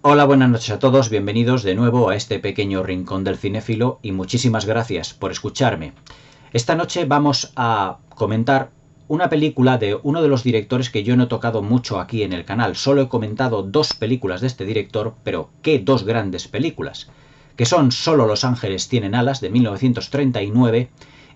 Hola, buenas noches a todos, bienvenidos de nuevo a este pequeño rincón del cinéfilo y muchísimas gracias por escucharme. Esta noche vamos a comentar una película de uno de los directores que yo no he tocado mucho aquí en el canal. Solo he comentado dos películas de este director, pero qué dos grandes películas, que son Solo los ángeles tienen alas de 1939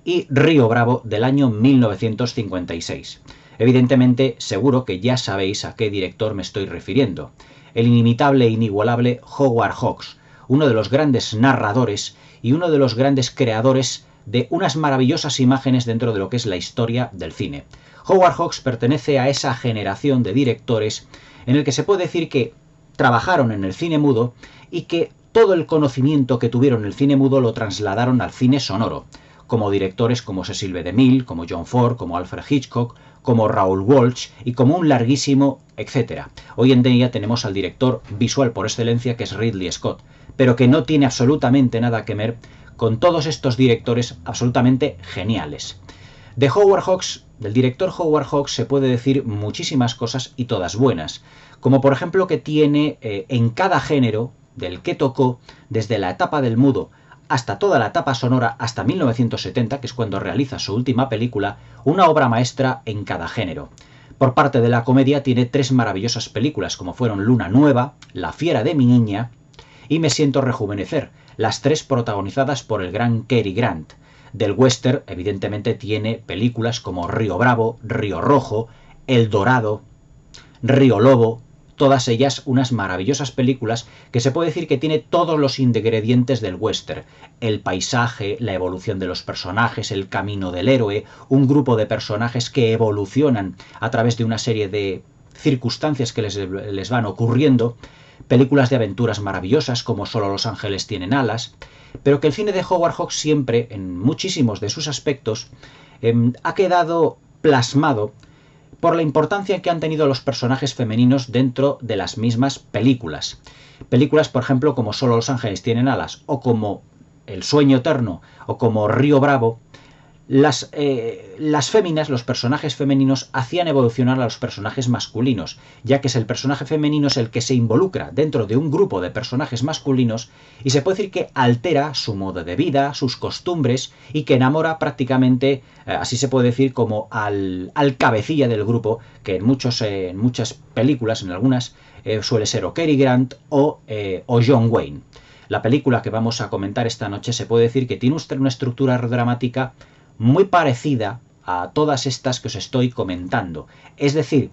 y Río Bravo del año 1956. Evidentemente, seguro que ya sabéis a qué director me estoy refiriendo. El inimitable e inigualable Howard Hawks, uno de los grandes narradores y uno de los grandes creadores de unas maravillosas imágenes dentro de lo que es la historia del cine. Howard Hawks pertenece a esa generación de directores en el que se puede decir que trabajaron en el cine mudo y que todo el conocimiento que tuvieron en el cine mudo lo trasladaron al cine sonoro, como directores como Cecil B. DeMille, como John Ford, como Alfred Hitchcock, como Raoul Walsh y como un larguísimo etcétera. Hoy en día tenemos al director visual por excelencia, que es Ridley Scott, pero que no tiene absolutamente nada que ver con todos estos directores absolutamente geniales. De Howard Hawks, del director Howard Hawks, se puede decir muchísimas cosas y todas buenas, como por ejemplo que tiene en cada género del que tocó, desde la etapa del mudo hasta toda la etapa sonora, hasta 1970, que es cuando realiza su última película, una obra maestra en cada género. Por parte de la comedia tiene tres maravillosas películas, como fueron Luna Nueva, La fiera de mi niña y Me siento rejuvenecer, las tres protagonizadas por el gran Cary Grant. Del western, evidentemente, tiene películas como Río Bravo, Río Rojo, El Dorado, Río Lobo, todas ellas unas maravillosas películas que se puede decir que tiene todos los ingredientes del western: el paisaje, la evolución de los personajes, el camino del héroe, un grupo de personajes que evolucionan a través de una serie de circunstancias que les van ocurriendo, películas de aventuras maravillosas como Solo los ángeles tienen alas, pero que el cine de Howard Hawks siempre, en muchísimos de sus aspectos, ha quedado plasmado por la importancia que han tenido los personajes femeninos dentro de las mismas películas. Películas, por ejemplo, como Solo los ángeles tienen alas, o como El sueño eterno, o como Río Bravo. Las féminas, los personajes femeninos, hacían evolucionar a los personajes masculinos, ya que el personaje femenino es el que se involucra dentro de un grupo de personajes masculinos y se puede decir que altera su modo de vida, sus costumbres, y que enamora prácticamente, así se puede decir, como al cabecilla del grupo, que en muchas películas, en algunas, suele ser o Cary Grant o John Wayne. La película que vamos a comentar esta noche se puede decir que tiene una estructura dramática muy parecida a todas estas que os estoy comentando. Es decir,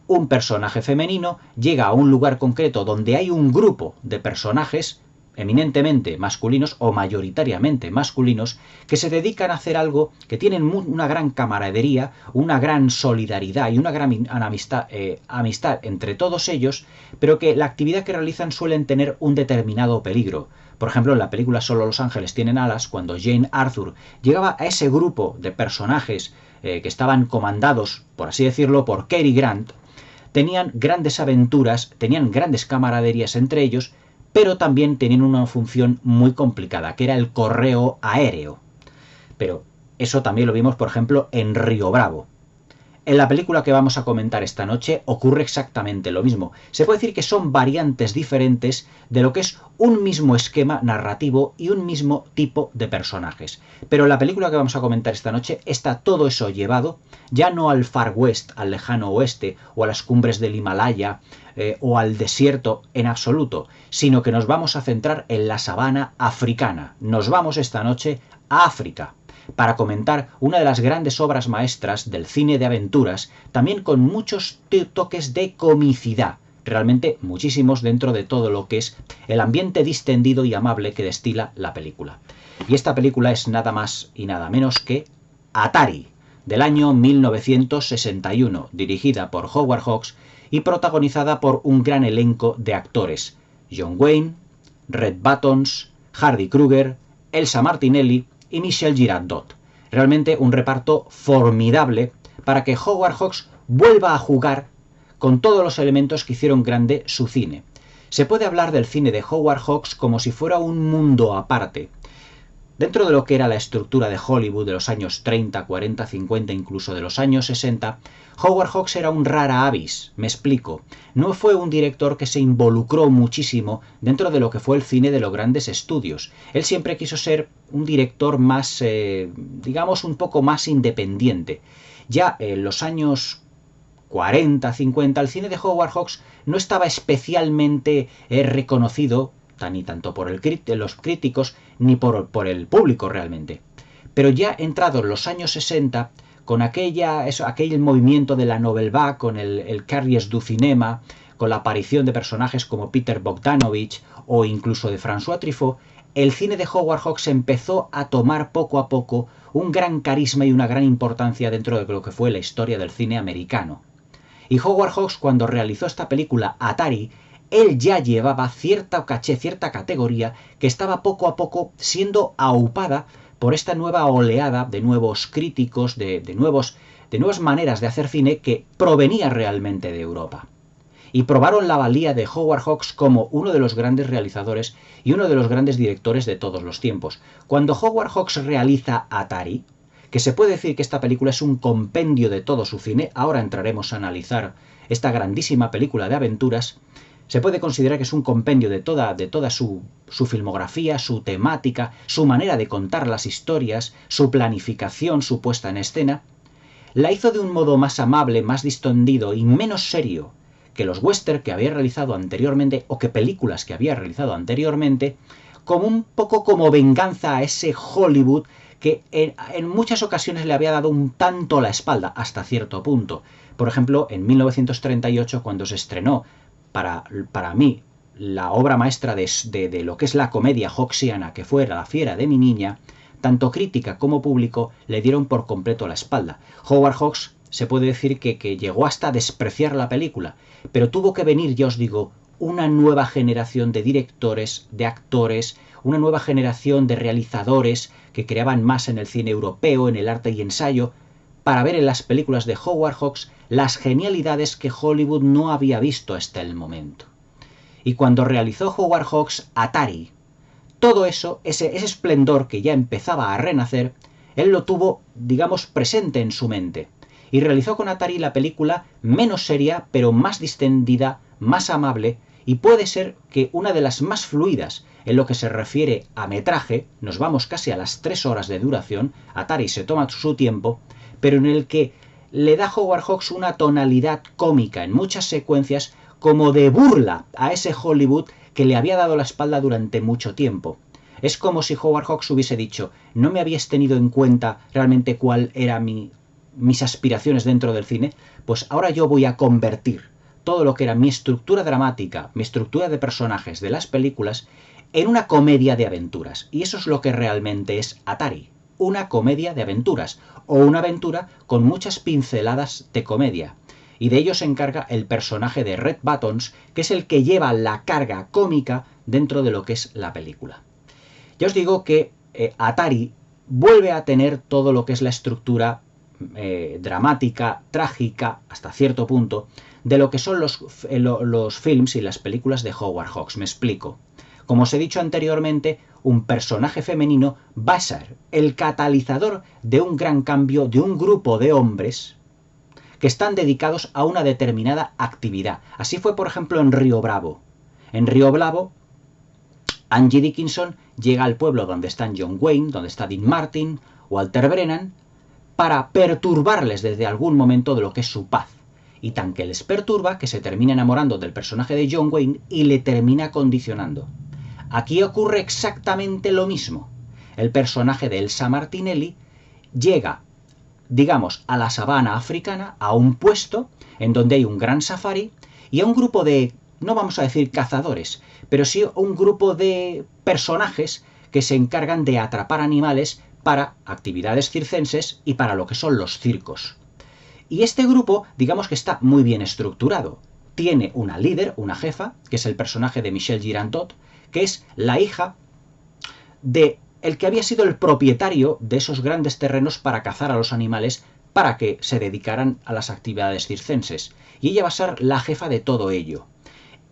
un personaje femenino llega a un lugar concreto donde hay un grupo de personajes eminentemente masculinos o mayoritariamente masculinos que se dedican a hacer algo, que tienen una gran camaradería, una gran solidaridad y una gran amistad entre todos ellos, pero que la actividad que realizan suelen tener un determinado peligro. Por ejemplo, en la película Solo los ángeles tienen alas, cuando Jane Arthur llegaba a ese grupo de personajes que estaban comandados, por así decirlo, por Cary Grant, tenían grandes aventuras, tenían grandes camaraderías entre ellos, pero también tenían una función muy complicada, que era el correo aéreo. Pero eso también lo vimos, por ejemplo, en Río Bravo. En la película que vamos a comentar esta noche ocurre exactamente lo mismo. Se puede decir que son variantes diferentes de lo que es un mismo esquema narrativo y un mismo tipo de personajes. Pero en la película que vamos a comentar esta noche está todo eso llevado ya no al Far West, al lejano oeste, o a las cumbres del Himalaya, o al desierto en absoluto, sino que nos vamos a centrar en la sabana africana. Nos vamos esta noche a África para comentar una de las grandes obras maestras del cine de aventuras, también con muchos toques de comicidad, realmente muchísimos dentro de todo lo que es el ambiente distendido y amable que destila la película. Y esta película es nada más y nada menos que Atari, del año 1961, dirigida por Howard Hawks y protagonizada por un gran elenco de actores: John Wayne, Red Buttons, Hardy Kruger, Elsa Martinelli y Michel Girardot. Realmente un reparto formidable para que Howard Hawks vuelva a jugar con todos los elementos que hicieron grande su cine. Se puede hablar del cine de Howard Hawks como si fuera un mundo aparte. Dentro de lo que era la estructura de Hollywood de los años 30, 40, 50, incluso de los años 60, Howard Hawks era un rara avis, me explico. No fue un director que se involucró muchísimo dentro de lo que fue el cine de los grandes estudios. Él siempre quiso ser un director más, digamos, un poco más independiente. Ya en los años 40, 50, el cine de Howard Hawks no estaba especialmente reconocido ni tanto por los críticos ni por el público realmente. Pero ya entrados los años 60, con aquel movimiento de la Nouvelle Vague, con el Carriers du Cinema, con la aparición de personajes como Peter Bogdanovich o incluso de François Truffaut, el cine de Howard Hawks empezó a tomar poco a poco un gran carisma y una gran importancia dentro de lo que fue la historia del cine americano. Y Howard Hawks, cuando realizó esta película Atari, él ya llevaba cierta caché, cierta categoría que estaba poco a poco siendo aupada por esta nueva oleada de nuevos críticos, de nuevas maneras de hacer cine que provenía realmente de Europa. Y probaron la valía de Howard Hawks como uno de los grandes realizadores y uno de los grandes directores de todos los tiempos. Cuando Howard Hawks realiza Atari, que se puede decir que esta película es un compendio de todo su cine, ahora entraremos a analizar esta grandísima película de aventuras, se puede considerar que es un compendio de toda su filmografía, su temática, su manera de contar las historias, su planificación, su puesta en escena. La hizo de un modo más amable, más distendido y menos serio que los western que había realizado anteriormente o que películas que había realizado anteriormente, como un poco como venganza a ese Hollywood que en muchas ocasiones le había dado un tanto la espalda hasta cierto punto. Por ejemplo, en 1938, cuando se estrenó para mí la obra maestra de lo que es la comedia hawksiana, que fue La fiera de mi niña, tanto crítica como público le dieron por completo la espalda. Howard Hawks se puede decir que llegó hasta a despreciar la película, pero tuvo que venir, ya os digo, una nueva generación de directores, de actores, una nueva generación de realizadores que creaban más en el cine europeo, en el arte y ensayo, para ver en las películas de Howard Hawks las genialidades que Hollywood no había visto hasta el momento. Y cuando realizó Howard Hawks Atari, todo eso, ese esplendor que ya empezaba a renacer, él lo tuvo, digamos, presente en su mente. Y realizó con Atari la película menos seria, pero más distendida, más amable, y puede ser que una de las más fluidas en lo que se refiere a metraje, nos vamos casi a las 3 horas de duración, Atari se toma su tiempo, pero en el que le da Howard Hawks una tonalidad cómica en muchas secuencias como de burla a ese Hollywood que le había dado la espalda durante mucho tiempo. Es como si Howard Hawks hubiese dicho, no me habías tenido en cuenta realmente cuál era mis aspiraciones dentro del cine, pues ahora yo voy a convertir todo lo que era mi estructura dramática, mi estructura de personajes de las películas, en una comedia de aventuras. Y eso es lo que realmente es Atari, una comedia de aventuras, o una aventura con muchas pinceladas de comedia. Y de ello se encarga el personaje de Red Buttons, que es el que lleva la carga cómica dentro de lo que es la película. Ya os digo que Atari vuelve a tener todo lo que es la estructura dramática, trágica, hasta cierto punto, de lo que son los films y las películas de Howard Hawks. Me explico. Como os he dicho anteriormente, un personaje femenino va a ser el catalizador de un gran cambio de un grupo de hombres que están dedicados a una determinada actividad. Así fue, por ejemplo, en Río Bravo. En Río Bravo, Angie Dickinson llega al pueblo donde están John Wayne, donde está Dean Martin, Walter Brennan, para perturbarles desde algún momento de lo que es su paz. Y tan que les perturba que se termina enamorando del personaje de John Wayne y le termina condicionando. Aquí ocurre exactamente lo mismo. El personaje de Elsa Martinelli llega, digamos, a la sabana africana, a un puesto en donde hay un gran safari y a un grupo de, no vamos a decir cazadores, pero sí un grupo de personajes que se encargan de atrapar animales para actividades circenses y para lo que son los circos. Y este grupo, digamos que está muy bien estructurado. Tiene una líder, una jefa, que es el personaje de Michelle Girardot, que es la hija de el que había sido el propietario de esos grandes terrenos para cazar a los animales para que se dedicaran a las actividades circenses. Y ella va a ser la jefa de todo ello.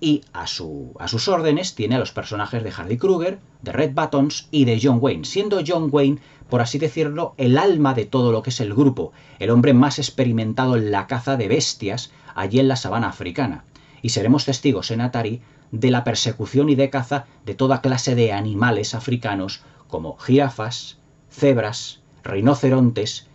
Y a sus órdenes tiene a los personajes de Hardy Kruger, de Red Buttons y de John Wayne, siendo John Wayne, por así decirlo, el alma de todo lo que es el grupo, el hombre más experimentado en la caza de bestias allí en la sabana africana. Y seremos testigos en Atari de la persecución y de caza de toda clase de animales africanos como jirafas, cebras, rinocerontes,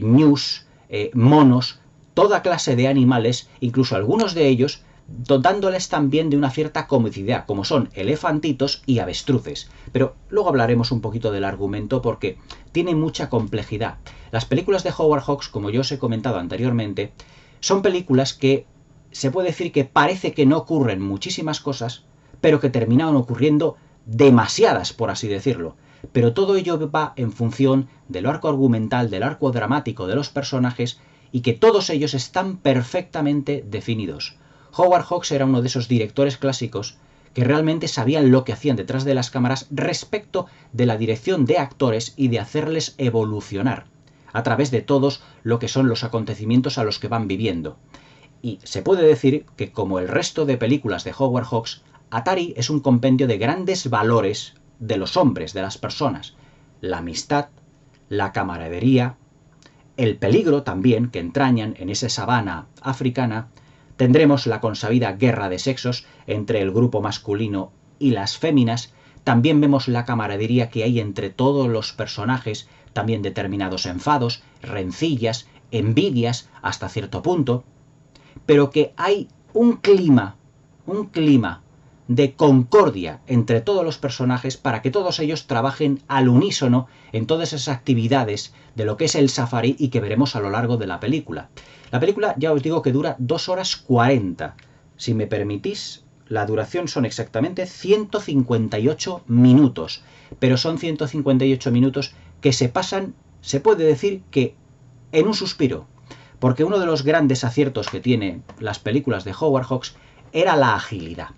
ñus, monos, toda clase de animales, incluso algunos de ellos dotándoles también de una cierta comicidad, como son elefantitos y avestruces. Pero luego hablaremos un poquito del argumento porque tiene mucha complejidad. Las películas de Howard Hawks, como yo os he comentado anteriormente, son películas que se puede decir que parece que no ocurren muchísimas cosas, pero que terminan ocurriendo demasiadas, por así decirlo. Pero todo ello va en función del arco argumental, del arco dramático de los personajes y que todos ellos están perfectamente definidos. Howard Hawks era uno de esos directores clásicos que realmente sabían lo que hacían detrás de las cámaras respecto de la dirección de actores y de hacerles evolucionar a través de todos lo que son los acontecimientos a los que van viviendo. Y se puede decir que, como el resto de películas de Howard Hawks, Atari es un compendio de grandes valores de los hombres, de las personas. La amistad, la camaradería, el peligro también que entrañan en esa sabana africana. Tendremos la consabida guerra de sexos entre el grupo masculino y las féminas. También vemos la camaradería que hay entre todos los personajes, también determinados enfados, rencillas, envidias hasta cierto punto. Pero que hay un clima de concordia entre todos los personajes para que todos ellos trabajen al unísono en todas esas actividades de lo que es el safari y que veremos a lo largo de la película. La película, ya os digo que dura 2 horas 40. Si me permitís, la duración son exactamente 158 minutos. Pero son 158 minutos que se pasan, se puede decir que en un suspiro. Porque uno de los grandes aciertos que tiene las películas de Howard Hawks era la agilidad.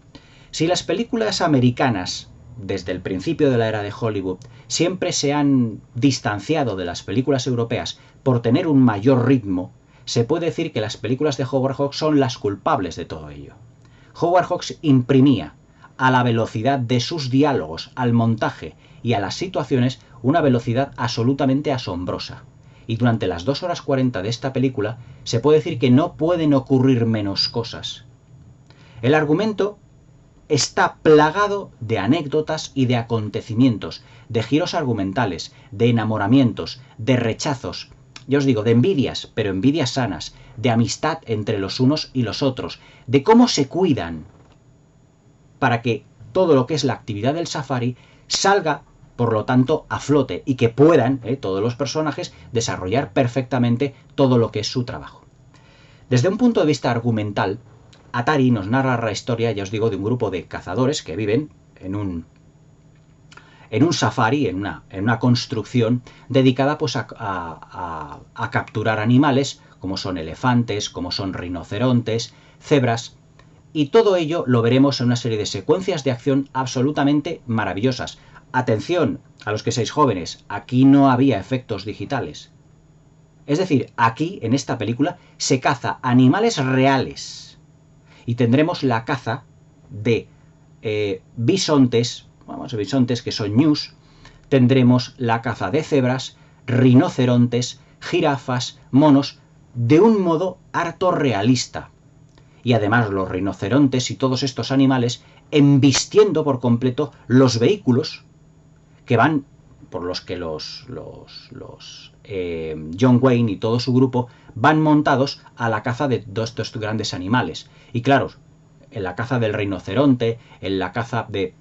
Si las películas americanas, desde el principio de la era de Hollywood, siempre se han distanciado de las películas europeas por tener un mayor ritmo, se puede decir que las películas de Howard Hawks son las culpables de todo ello. Howard Hawks imprimía a la velocidad de sus diálogos, al montaje y a las situaciones una velocidad absolutamente asombrosa. Y durante las 2 horas 40 de esta película se puede decir que no pueden ocurrir menos cosas. El argumento está plagado de anécdotas y de acontecimientos, de giros argumentales, de enamoramientos, de rechazos, ya os digo, de envidias, pero envidias sanas, de amistad entre los unos y los otros, de cómo se cuidan para que todo lo que es la actividad del safari salga, por lo tanto, a flote y que puedan, todos los personajes, desarrollar perfectamente todo lo que es su trabajo. Desde un punto de vista argumental, Atari nos narra la historia, ya os digo, de un grupo de cazadores que viven en un safari, en una construcción dedicada pues a capturar animales, como son elefantes, como son rinocerontes, cebras, y todo ello lo veremos en una serie de secuencias de acción absolutamente maravillosas. Atención a los que seáis jóvenes, aquí no había efectos digitales. Es decir, aquí, en esta película, se caza animales reales. Y tendremos la caza de bisontes, bisontes que son ñus, tendremos la caza de cebras, rinocerontes, jirafas, monos, de un modo harto realista. Y además los rinocerontes y todos estos animales embistiendo por completo los vehículos que van, por los que John Wayne y todo su grupo van montados a la caza de todos estos grandes animales. Y claro, en la caza del rinoceronte, en la caza de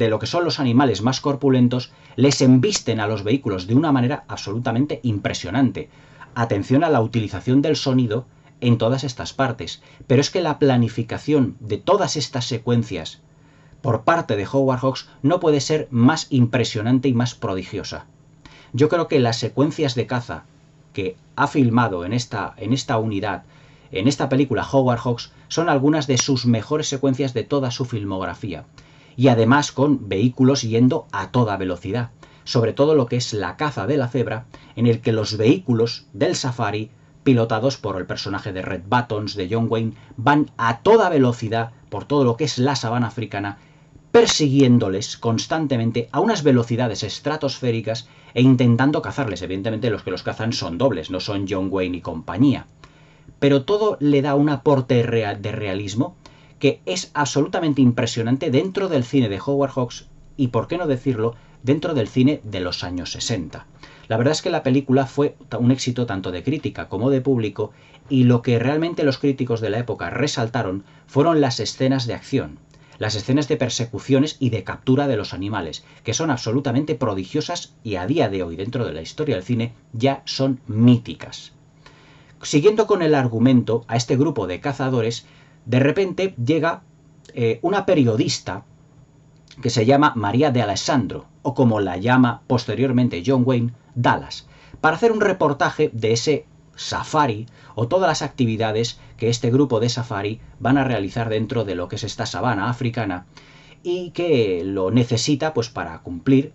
lo que son los animales más corpulentos, les embisten a los vehículos de una manera absolutamente impresionante. Atención a la utilización del sonido en todas estas partes. Pero es que la planificación de todas estas secuencias por parte de Howard Hawks no puede ser más impresionante y más prodigiosa. Yo creo que las secuencias de caza que ha filmado en esta unidad, en esta película Howard Hawks, son algunas de sus mejores secuencias de toda su filmografía. Y además con vehículos yendo a toda velocidad. Sobre todo lo que es la caza de la cebra, en el que los vehículos del safari, pilotados por el personaje de Red Buttons, de John Wayne, van a toda velocidad por todo lo que es la sabana africana, persiguiéndoles constantemente a unas velocidades estratosféricas e intentando cazarles. Evidentemente los que los cazan son dobles, no son John Wayne y compañía. Pero todo le da un aporte de realismo que es absolutamente impresionante dentro del cine de Howard Hawks y, por qué no decirlo, dentro del cine de los años 60. La verdad es que la película fue un éxito tanto de crítica como de público, y lo que realmente los críticos de la época resaltaron fueron las escenas de acción, las escenas de persecuciones y de captura de los animales, que son absolutamente prodigiosas y a día de hoy dentro de la historia del cine ya son míticas. Siguiendo con el argumento, a este grupo de cazadores de repente llega una periodista que se llama María de Alessandro, o como la llama posteriormente John Wayne, Dallas, para hacer un reportaje de ese safari o todas las actividades que este grupo de safari van a realizar dentro de lo que es esta sabana africana y que lo necesita pues para cumplir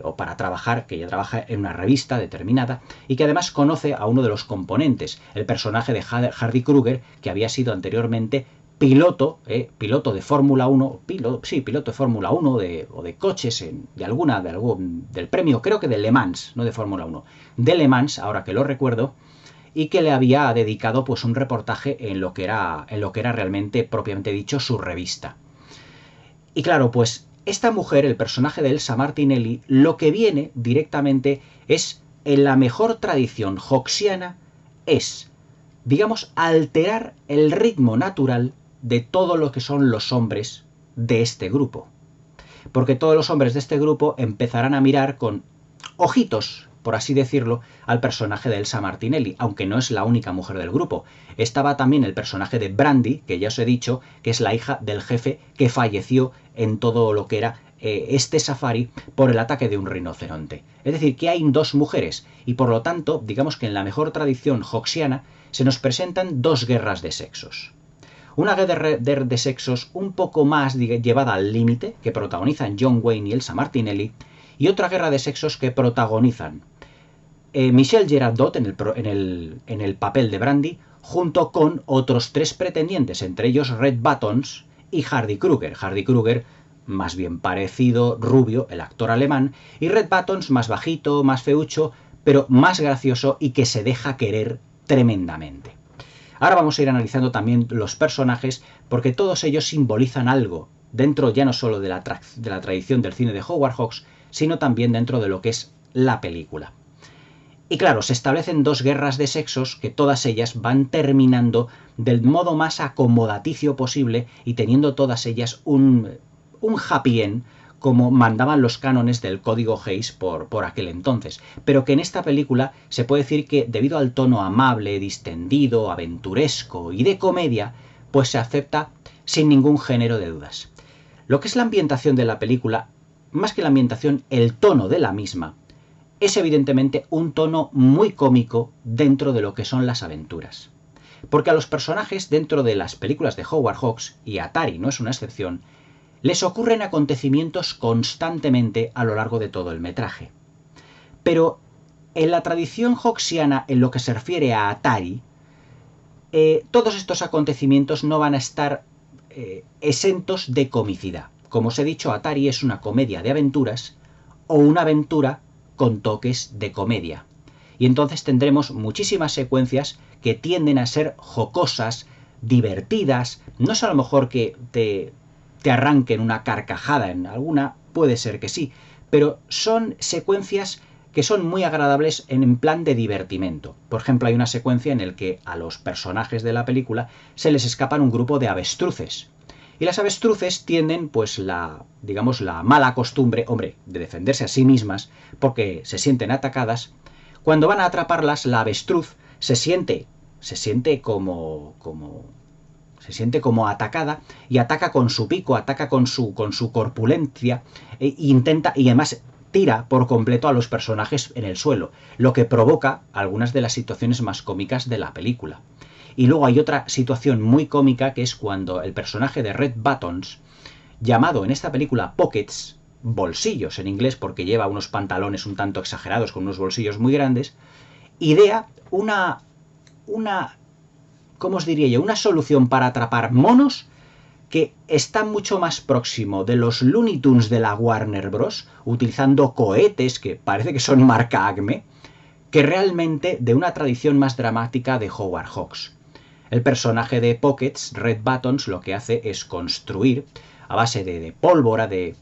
o para trabajar, que ella trabaja en una revista determinada y que además conoce a uno de los componentes, el personaje de Hardy Kruger, que había sido anteriormente piloto de Fórmula 1, piloto de Fórmula 1 o de coches del premio, creo que de Le Mans, no de Fórmula 1, de Le Mans, ahora que lo recuerdo, y que le había dedicado pues un reportaje en lo que era realmente propiamente dicho su revista. Y claro, pues esta mujer, el personaje de Elsa Martinelli, lo que viene directamente es, en la mejor tradición hawksiana, es, digamos, alterar el ritmo natural de todo lo que son los hombres de este grupo. Porque todos los hombres de este grupo empezarán a mirar con ojitos, por así decirlo, al personaje de Elsa Martinelli, aunque no es la única mujer del grupo. Estaba también el personaje de Brandy, que ya os he dicho, que es la hija del jefe que falleció en todo lo que era este safari por el ataque de un rinoceronte. Es decir, que hay dos mujeres, y por lo tanto, digamos que en la mejor tradición hawksiana se nos presentan dos guerras de sexos. Una guerra de sexos un poco más llevada al límite, que protagonizan John Wayne y Elsa Martinelli, y otra guerra de sexos que protagonizan Michelle Girardot en el papel de Brandy, junto con otros tres pretendientes, entre ellos Red Buttons y Hardy Kruger. Hardy Kruger, más bien parecido, rubio, el actor alemán, y Red Buttons, más bajito, más feucho, pero más gracioso y que se deja querer tremendamente. Ahora vamos a ir analizando también los personajes, porque todos ellos simbolizan algo, dentro ya no solo de la tradición del cine de Howard Hawks, sino también dentro de lo que es la película. Y claro, se establecen dos guerras de sexos que todas ellas van terminando del modo más acomodaticio posible y teniendo todas ellas un happy end, como mandaban los cánones del código Hays por aquel entonces, pero que en esta película se puede decir que debido al tono amable, distendido, aventuresco y de comedia, pues se acepta sin ningún género de dudas. Lo que es la ambientación de la película, más que la ambientación, el tono de la misma, es evidentemente un tono muy cómico dentro de lo que son las aventuras. Porque a los personajes dentro de las películas de Howard Hawks, y Atari no es una excepción, les ocurren acontecimientos constantemente a lo largo de todo el metraje. Pero en la tradición hawksiana, en lo que se refiere a Atari, todos estos acontecimientos no van a estar exentos de comicidad. Como os he dicho, Atari es una comedia de aventuras o una aventura con toques de comedia. Y entonces tendremos muchísimas secuencias que tienden a ser jocosas, divertidas, no es a lo mejor que te arranquen una carcajada en alguna, puede ser que sí, pero son secuencias que son muy agradables en plan de divertimento. Por ejemplo, hay una secuencia en la que a los personajes de la película se les escapan un grupo de avestruces. Y las avestruces tienden, pues, la mala costumbre, de defenderse a sí mismas, porque se sienten atacadas. Cuando van a atraparlas, la avestruz se siente como atacada y ataca con su pico, ataca con su corpulencia e intenta, y además tira por completo a los personajes en el suelo, lo que provoca algunas de las situaciones más cómicas de la película. Y luego hay otra situación muy cómica, que es cuando el personaje de Red Buttons, llamado en esta película Pockets, bolsillos en inglés porque lleva unos pantalones un tanto exagerados con unos bolsillos muy grandes, idea ¿cómo os diría yo? Una solución para atrapar monos que está mucho más próximo de los Looney Tunes de la Warner Bros., utilizando cohetes que parece que son marca Acme, que realmente de una tradición más dramática de Howard Hawks. El personaje de Pockets, Red Buttons, lo que hace es construir, a base de pólvora, de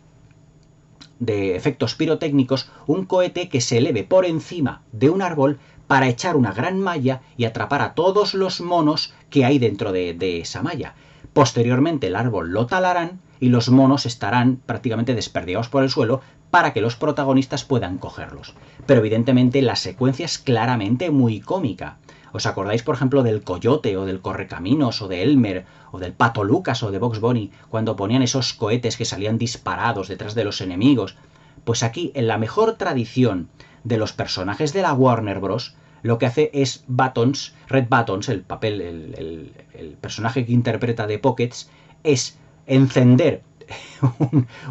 efectos pirotécnicos, un cohete que se eleve por encima de un árbol para echar una gran malla y atrapar a todos los monos que hay dentro de esa malla. Posteriormente el árbol lo talarán y los monos estarán prácticamente desperdigados por el suelo para que los protagonistas puedan cogerlos. Pero evidentemente la secuencia es claramente muy cómica. ¿Os acordáis, por ejemplo, del Coyote o del Correcaminos o de Elmer o del Pato Lucas o de Bugs Bunny cuando ponían esos cohetes que salían disparados detrás de los enemigos? Pues aquí, en la mejor tradición de los personajes de la Warner Bros., lo que hace es Buttons, Red Buttons, el papel, el personaje que interpreta de Pockets, es encender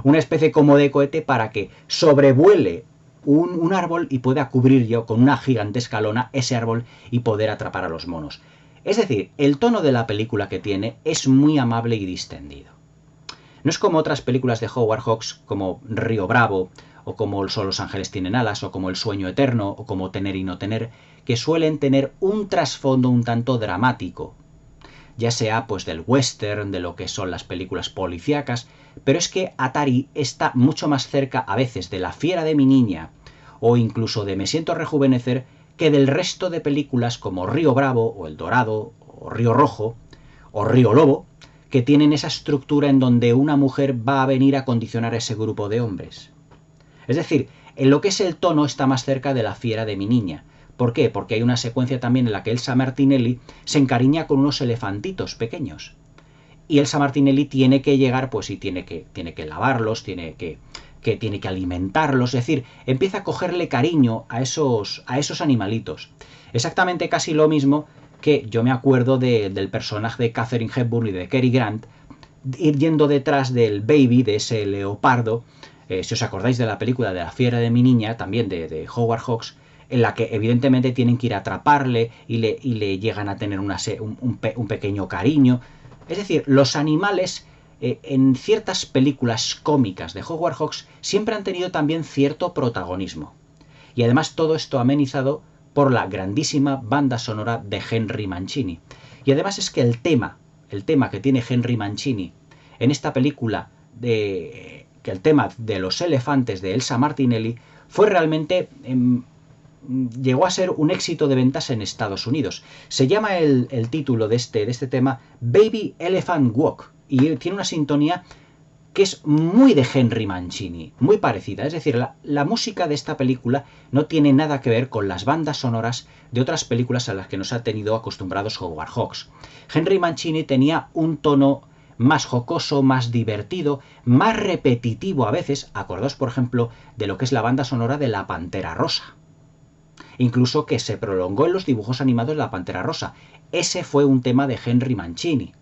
una especie como de cohete para que sobrevuele un árbol y pueda cubrir yo con una gigantesca lona ese árbol y poder atrapar a los monos. Es decir, el tono de la película que tiene es muy amable y distendido. No es como otras películas de Howard Hawks como Río Bravo, o como Solo los ángeles tienen alas, o como El sueño eterno, o como Tener y no tener, que suelen tener un trasfondo un tanto dramático, ya sea pues del western, de lo que son las películas policíacas, pero es que Atari está mucho más cerca a veces de La fiera de mi niña, o incluso de Me siento rejuvenecer, que del resto de películas como Río Bravo, o El Dorado, o Río Rojo, o Río Lobo, que tienen esa estructura en donde una mujer va a venir a condicionar a ese grupo de hombres. Es decir, en lo que es el tono está más cerca de La fiera de mi niña. ¿Por qué? Porque hay una secuencia también en la que Elsa Martinelli se encariña con unos elefantitos pequeños. Y Elsa Martinelli tiene que llegar, pues y tiene que lavarlos, tiene que alimentarlos, es decir, empieza a cogerle cariño a esos animalitos. Exactamente casi lo mismo que yo me acuerdo del personaje de Katharine Hepburn y de Cary Grant, ir yendo detrás del baby, de ese leopardo, si os acordáis de la película de La fiera de mi niña, también de Howard Hawks, en la que evidentemente tienen que ir a atraparle y le llegan a tener un pequeño cariño. Es decir, los animales en ciertas películas cómicas de Howard Hawks siempre han tenido también cierto protagonismo. Y además todo esto amenizado por la grandísima banda sonora de Henry Mancini. Y además es que el tema que tiene Henry Mancini en esta película, que el tema de los elefantes de Elsa Martinelli, fue realmente... llegó a ser un éxito de ventas en Estados Unidos. Se llama el título de este tema Baby Elephant Walk y tiene una sintonía que es muy de Henry Mancini, muy parecida. Es decir, la música de esta película no tiene nada que ver con las bandas sonoras de otras películas a las que nos ha tenido acostumbrados Howard Hawks. Henry Mancini tenía un tono más jocoso, más divertido, más repetitivo a veces. Acordaos, por ejemplo, de lo que es la banda sonora de La Pantera Rosa. Incluso que se prolongó en los dibujos animados de La Pantera Rosa. Ese fue un tema de Henry Mancini.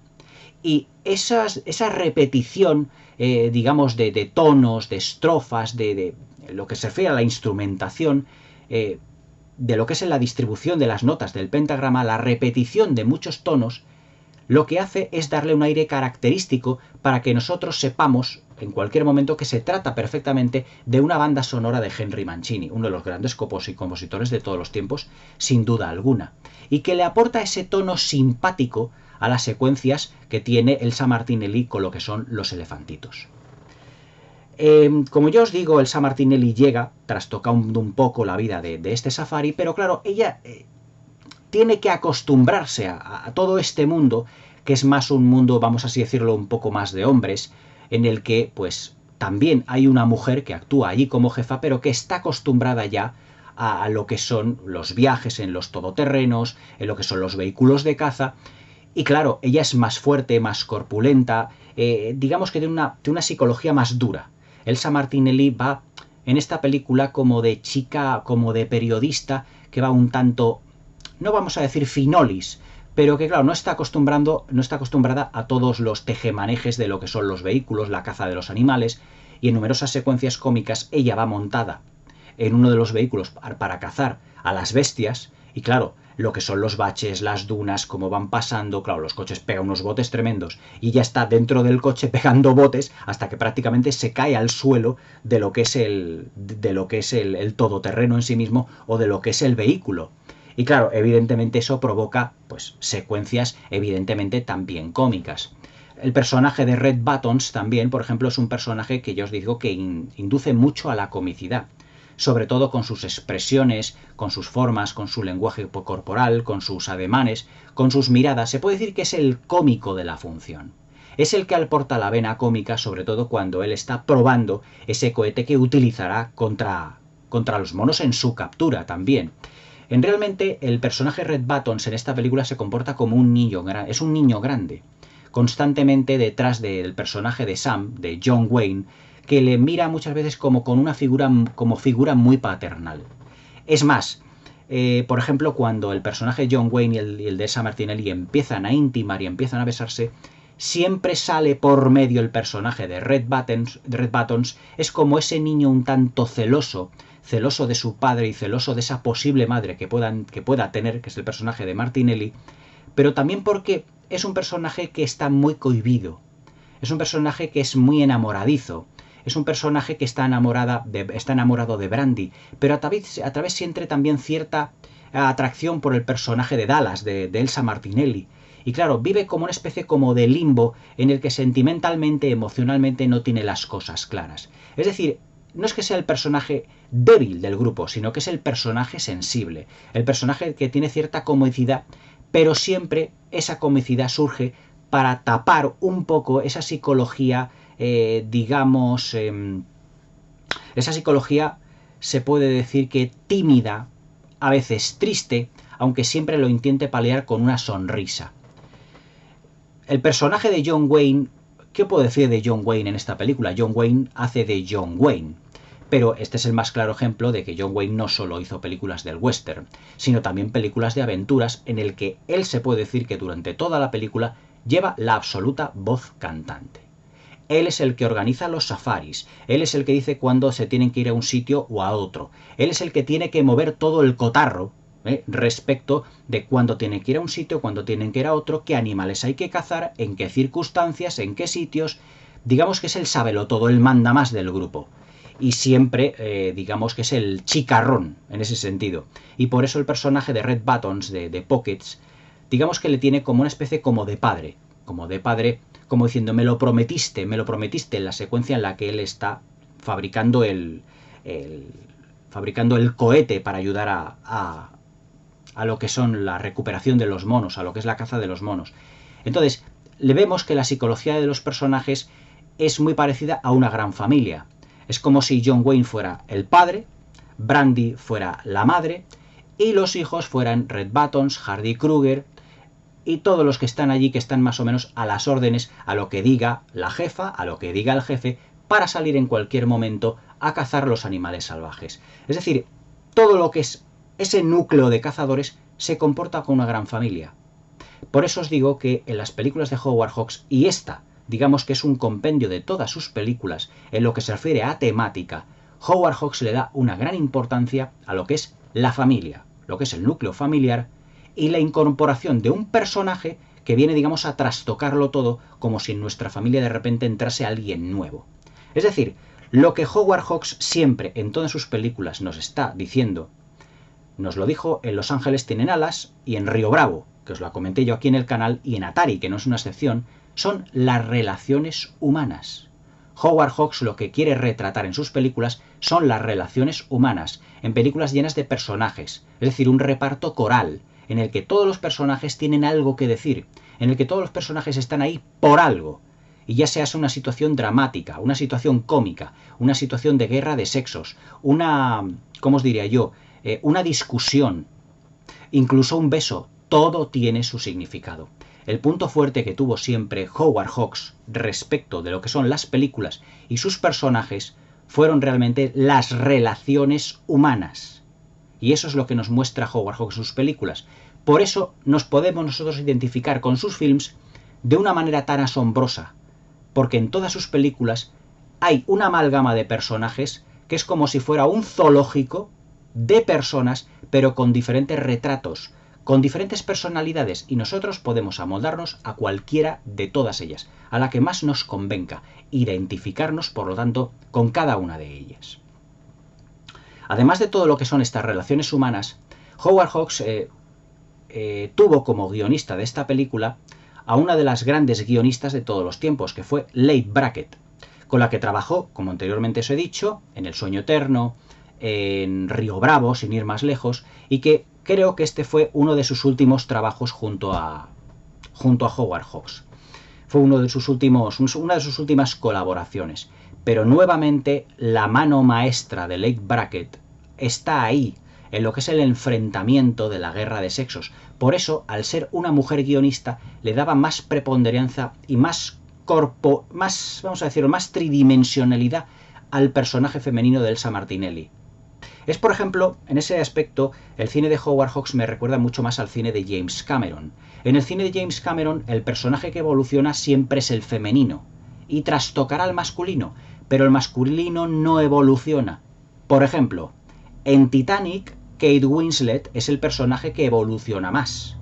Y esa repetición, digamos, de tonos, de estrofas, de lo que se refiere a la instrumentación, de lo que es en la distribución de las notas del pentagrama, la repetición de muchos tonos, lo que hace es darle un aire característico para que nosotros sepamos en cualquier momento que se trata perfectamente de una banda sonora de Henry Mancini, uno de los grandes compositores de todos los tiempos, sin duda alguna, y que le aporta ese tono simpático a las secuencias que tiene Elsa Martinelli con lo que son los elefantitos. Como yo os digo, Elsa Martinelli llega trastocando un poco la vida de este safari, pero claro, ella tiene que acostumbrarse a todo este mundo, que es más un mundo, vamos así decirlo, un poco más de hombres, en el que pues también hay una mujer que actúa allí como jefa, pero que está acostumbrada ya a lo que son los viajes en los todoterrenos, en lo que son los vehículos de caza. Y claro, ella es más fuerte, más corpulenta, digamos que tiene una psicología más dura. Elsa Martinelli va en esta película como de chica, como de periodista, que va un tanto, no vamos a decir finolis, pero que claro, no está acostumbrada a todos los tejemanejes de lo que son los vehículos, la caza de los animales, y en numerosas secuencias cómicas ella va montada en uno de los vehículos para cazar a las bestias, y claro, lo que son los baches, las dunas, cómo van pasando. Claro, los coches pegan unos botes tremendos y ya está dentro del coche pegando botes hasta que prácticamente se cae al suelo de lo que es el todoterreno en sí mismo o de lo que es el vehículo. Y claro, evidentemente eso provoca pues secuencias evidentemente también cómicas. El personaje de Red Buttons también, por ejemplo, es un personaje que yo os digo que induce mucho a la comicidad, sobre todo con sus expresiones, con sus formas, con su lenguaje corporal, con sus ademanes, con sus miradas. Se puede decir que es el cómico de la función. Es el que aporta la vena cómica, sobre todo cuando él está probando ese cohete que utilizará contra los monos en su captura también. Realmente el personaje Red Buttons en esta película se comporta como un niño, es un niño grande, constantemente detrás del personaje de Sam, de John Wayne, que le mira muchas veces como con una figura muy paternal. Es más, por ejemplo, cuando el personaje John Wayne y el de Elsa Martinelli empiezan a intimar y empiezan a besarse, siempre sale por medio el personaje de Red Buttons, es como ese niño un tanto celoso de su padre y celoso de esa posible madre que pueda tener, que es el personaje de Martinelli, pero también porque es un personaje que está muy cohibido, es un personaje que es muy enamoradizo, es un personaje que está enamorado de Brandy, pero a través siente también cierta atracción por el personaje de Dallas, de Elsa Martinelli. Y claro, vive como una especie como de limbo en el que sentimentalmente, emocionalmente no tiene las cosas claras. Es decir, no es que sea el personaje débil del grupo, sino que es el personaje sensible, el personaje que tiene cierta comicidad, pero siempre esa comicidad surge para tapar un poco esa psicología, esa psicología se puede decir que tímida, a veces triste, aunque siempre lo intente paliar con una sonrisa. El personaje de John Wayne, ¿qué puedo decir de John Wayne en esta película? John Wayne hace de John Wayne. Pero este es el más claro ejemplo de que John Wayne no solo hizo películas del western, sino también películas de aventuras en el que él se puede decir que durante toda la película lleva la absoluta voz cantante. Él es el que organiza los safaris, él es el que dice cuándo se tienen que ir a un sitio o a otro, él es el que tiene que mover todo el cotarro respecto de cuándo tienen que ir a un sitio, cuándo tienen que ir a otro, qué animales hay que cazar, en qué circunstancias, en qué sitios. Digamos que es el sabelotodo, el mandamás del grupo. Y siempre, digamos que es el chicarrón en ese sentido. Y por eso el personaje de Red Buttons, de Pockets, digamos que le tiene como una especie como de padre, como diciendo, me lo prometiste en la secuencia en la que él está fabricando el cohete para ayudar a lo que son la recuperación de los monos, a lo que es la caza de los monos. Entonces, le vemos que la psicología de los personajes es muy parecida a una gran familia. Es como si John Wayne fuera el padre, Brandy fuera la madre y los hijos fueran Red Buttons, Hardy Kruger y todos los que están allí, que están más o menos a las órdenes, a lo que diga la jefa, a lo que diga el jefe, para salir en cualquier momento a cazar los animales salvajes. Es decir, todo lo que es ese núcleo de cazadores se comporta como una gran familia. Por eso os digo que en las películas de Howard Hawks, y esta, digamos que es un compendio de todas sus películas en lo que se refiere a temática, Howard Hawks le da una gran importancia a lo que es la familia, lo que es el núcleo familiar y la incorporación de un personaje que viene, digamos, a trastocarlo todo como si en nuestra familia de repente entrase alguien nuevo. Es decir, lo que Howard Hawks siempre en todas sus películas nos está diciendo, nos lo dijo en Los Ángeles tienen alas y en Río Bravo, que os la comenté yo aquí en el canal, y en Atari, que no es una excepción, son las relaciones humanas. Howard Hawks lo que quiere retratar en sus películas son las relaciones humanas, en películas llenas de personajes, es decir, un reparto coral, en el que todos los personajes tienen algo que decir, en el que todos los personajes están ahí por algo, y ya sea una situación dramática, una situación cómica, una situación de guerra de sexos, ¿cómo os diría yo?, una discusión, incluso un beso, todo tiene su significado. El punto fuerte que tuvo siempre Howard Hawks respecto de lo que son las películas y sus personajes fueron realmente las relaciones humanas. Y eso es lo que nos muestra Howard Hawks en sus películas. Por eso nos podemos nosotros identificar con sus films de una manera tan asombrosa. Porque en todas sus películas hay una amalgama de personajes que es como si fuera un zoológico de personas, pero con diferentes retratos, con diferentes personalidades y nosotros podemos amoldarnos a cualquiera de todas ellas, a la que más nos convenga, identificarnos, por lo tanto, con cada una de ellas. Además de todo lo que son estas relaciones humanas, Howard Hawks tuvo como guionista de esta película a una de las grandes guionistas de todos los tiempos, que fue Leigh Brackett, con la que trabajó, como anteriormente os he dicho, en El sueño eterno, en Río Bravo, sin ir más lejos, y que creo que este fue uno de sus últimos trabajos junto a Howard Hawks. Fue una de sus últimas colaboraciones. Pero nuevamente la mano maestra de Leigh Brackett está ahí, en lo que es el enfrentamiento de la guerra de sexos. Por eso, al ser una mujer guionista, le daba más preponderancia y más tridimensionalidad al personaje femenino de Elsa Martinelli. Es, por ejemplo, en ese aspecto, el cine de Howard Hawks me recuerda mucho más al cine de James Cameron. En el cine de James Cameron, el personaje que evoluciona siempre es el femenino y trastocará al masculino, pero el masculino no evoluciona. Por ejemplo, en Titanic, Kate Winslet es el personaje que evoluciona más.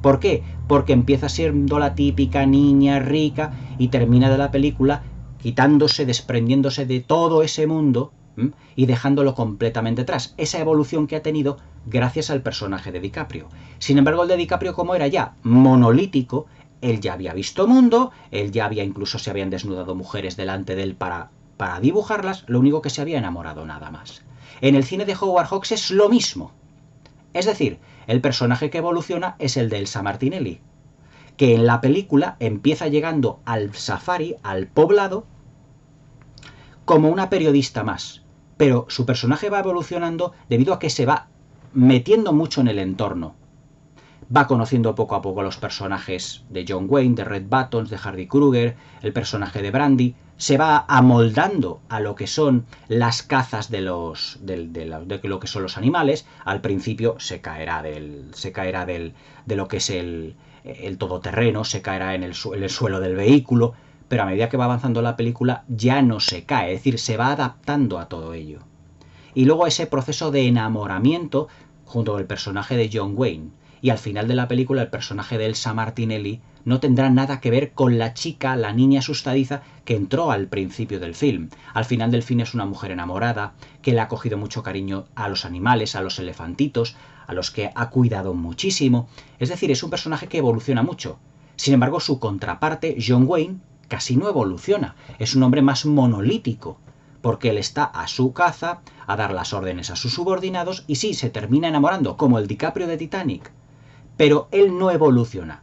¿Por qué? Porque empieza siendo la típica niña rica y termina de la película desprendiéndose de todo ese mundo y dejándolo completamente atrás. Esa evolución que ha tenido gracias al personaje de DiCaprio. Sin embargo, el de DiCaprio, como era ya monolítico, él ya había visto mundo, él ya había incluso se habían desnudado mujeres delante de él para dibujarlas, lo único que se había enamorado nada más. En el cine de Howard Hawks es lo mismo. Es decir, el personaje que evoluciona es el de Elsa Martinelli, que en la película empieza llegando al safari, al poblado, como una periodista más. Pero su personaje va evolucionando debido a que se va metiendo mucho en el entorno. Va conociendo poco a poco los personajes de John Wayne, de Red Buttons, de Hardy Kruger, el personaje de Brandy. Se va amoldando a lo que son las cazas de lo que son los animales. Al principio se caerá de lo que es el todoterreno, se caerá en el suelo del vehículo, pero a medida que va avanzando la película ya no se cae, es decir, se va adaptando a todo ello. Y luego ese proceso de enamoramiento junto con el personaje de John Wayne. Y al final de la película el personaje de Elsa Martinelli no tendrá nada que ver con la chica, la niña asustadiza que entró al principio del film. Al final del film es una mujer enamorada, que le ha cogido mucho cariño a los animales, a los elefantitos, a los que ha cuidado muchísimo. Es decir, es un personaje que evoluciona mucho. Sin embargo, su contraparte, John Wayne, casi no evoluciona. Es un hombre más monolítico, porque él está a su caza, a dar las órdenes a sus subordinados, y sí, se termina enamorando, como el DiCaprio de Titanic. Pero él no evoluciona.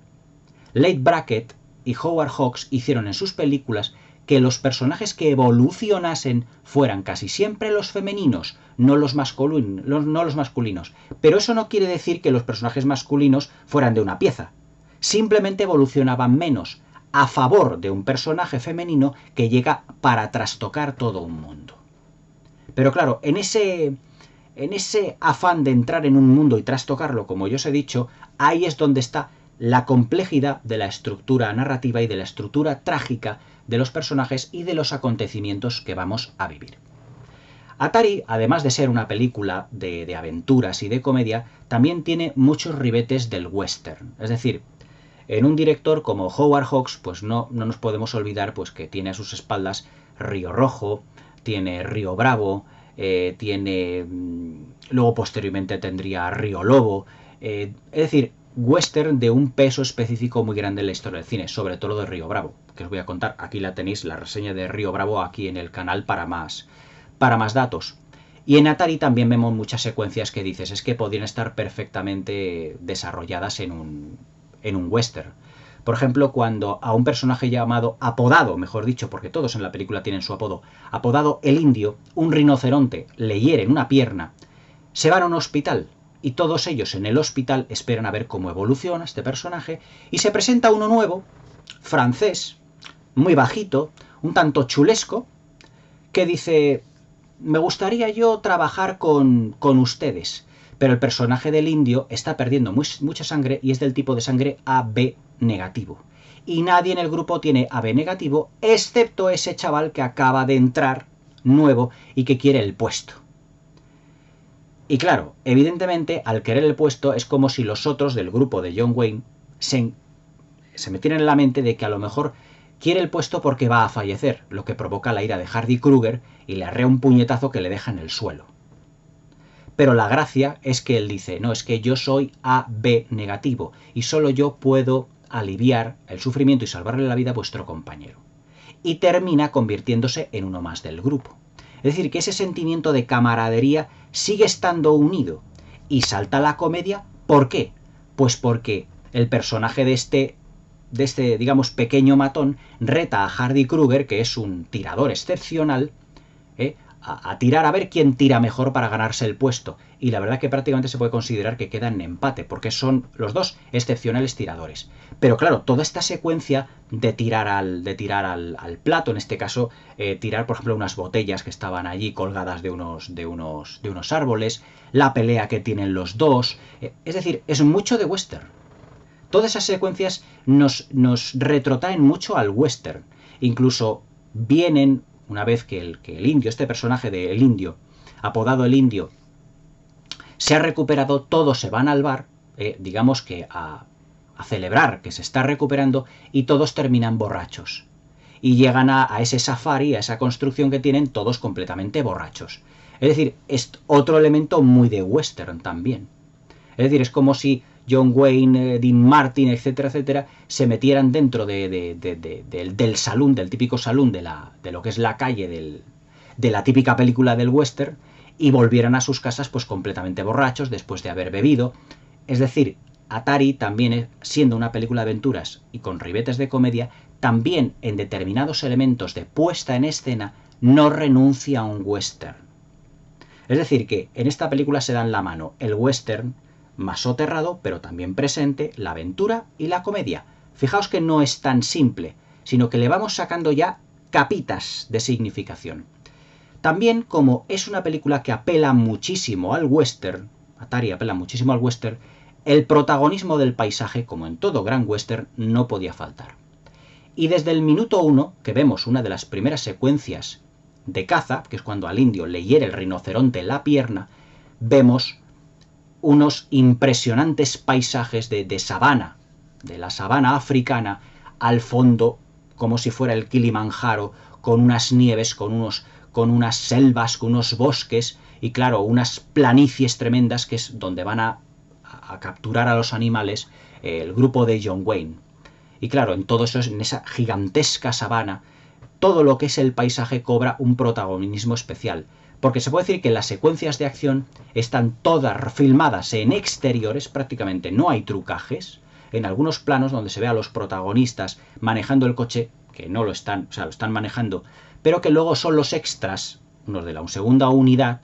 Leigh Brackett y Howard Hawks hicieron en sus películas que los personajes que evolucionasen fueran casi siempre los femeninos, no los masculinos. Pero eso no quiere decir que los personajes masculinos fueran de una pieza. Simplemente evolucionaban menos, a favor de un personaje femenino que llega para trastocar todo un mundo. Pero claro, en ese afán de entrar en un mundo y trastocarlo, como yo os he dicho, ahí es donde está la complejidad de la estructura narrativa y de la estructura trágica de los personajes y de los acontecimientos que vamos a vivir. Atari, además de ser una película de aventuras y de comedia, también tiene muchos ribetes del western. Es decir, en un director como Howard Hawks, pues no nos podemos olvidar pues que tiene a sus espaldas Río Rojo, tiene Río Bravo, luego posteriormente tendría Río Lobo, es decir, western de un peso específico muy grande en la historia del cine, sobre todo de Río Bravo, que os voy a contar. Aquí la tenéis, la reseña de Río Bravo, aquí en el canal para más datos. Y en Atari también vemos muchas secuencias que dices, es que podrían estar perfectamente desarrolladas en un western. Por ejemplo, cuando a un personaje apodado, mejor dicho, porque todos en la película tienen su apodo, apodado el Indio, un rinoceronte le hiere en una pierna, se van a un hospital y todos ellos en el hospital esperan a ver cómo evoluciona este personaje y se presenta uno nuevo, francés, muy bajito, un tanto chulesco, que dice, me gustaría yo trabajar con ustedes. Pero el personaje del Indio está perdiendo mucha sangre y es del tipo de sangre AB negativo. Y nadie en el grupo tiene AB negativo, excepto ese chaval que acaba de entrar nuevo y que quiere el puesto. Y claro, evidentemente, al querer el puesto es como si los otros del grupo de John Wayne se metieran en la mente de que a lo mejor quiere el puesto porque va a fallecer, lo que provoca la ira de Hardy Kruger y le arrea un puñetazo que le deja en el suelo. Pero la gracia es que él dice, no, es que yo soy AB negativo y solo yo puedo aliviar el sufrimiento y salvarle la vida a vuestro compañero. Y termina convirtiéndose en uno más del grupo. Es decir, que ese sentimiento de camaradería sigue estando unido. Y salta la comedia, ¿por qué? Pues porque el personaje de este, digamos, pequeño matón reta a Hardy Kruger, que es un tirador excepcional, a tirar a ver quién tira mejor para ganarse el puesto. Y la verdad que prácticamente se puede considerar que quedan en empate, porque son los dos excepcionales tiradores. Pero claro, toda esta secuencia de tirar al plato, en este caso, tirar, por ejemplo, unas botellas que estaban allí colgadas de unos árboles, la pelea que tienen los dos, es decir, es mucho de western. Todas esas secuencias nos retrotraen mucho al western. Incluso vienen, una vez que el indio, este personaje del indio, apodado el indio, se ha recuperado, todos se van al bar, digamos que a celebrar que se está recuperando, y todos terminan borrachos. Y llegan a ese safari, a esa construcción que tienen, todos completamente borrachos. Es decir, es otro elemento muy de western también. Es decir, es como si John Wayne, Dean Martin, etcétera, etcétera, se metieran dentro del salón, del típico salón de lo que es la calle de la típica película del western, y volvieran a sus casas pues completamente borrachos después de haber bebido. Es decir, Atari también, siendo una película de aventuras y con ribetes de comedia, también en determinados elementos de puesta en escena no renuncia a un western. Es decir, que en esta película se dan la mano el western más soterrado, pero también presente, la aventura y la comedia. Fijaos que no es tan simple, sino que le vamos sacando ya capitas de significación. También, como es una película que apela muchísimo al western, Atari apela muchísimo al western, el protagonismo del paisaje, como en todo gran western, no podía faltar. Y desde el minuto 1, que vemos una de las primeras secuencias de caza, que es cuando al indio le hiere el rinoceronte la pierna, vemos unos impresionantes paisajes de sabana, de la sabana africana, al fondo, como si fuera el Kilimanjaro, con unas nieves, con unas selvas, con unos bosques, y claro, unas planicies tremendas, que es donde van a capturar a los animales el grupo de John Wayne. Y claro, en todo eso, en esa gigantesca sabana, todo lo que es el paisaje cobra un protagonismo especial. Porque se puede decir que las secuencias de acción están todas filmadas en exteriores, prácticamente no hay trucajes. En algunos planos donde se ve a los protagonistas manejando el coche, que no lo están, o sea, lo están manejando, pero que luego son los extras, unos de la segunda unidad,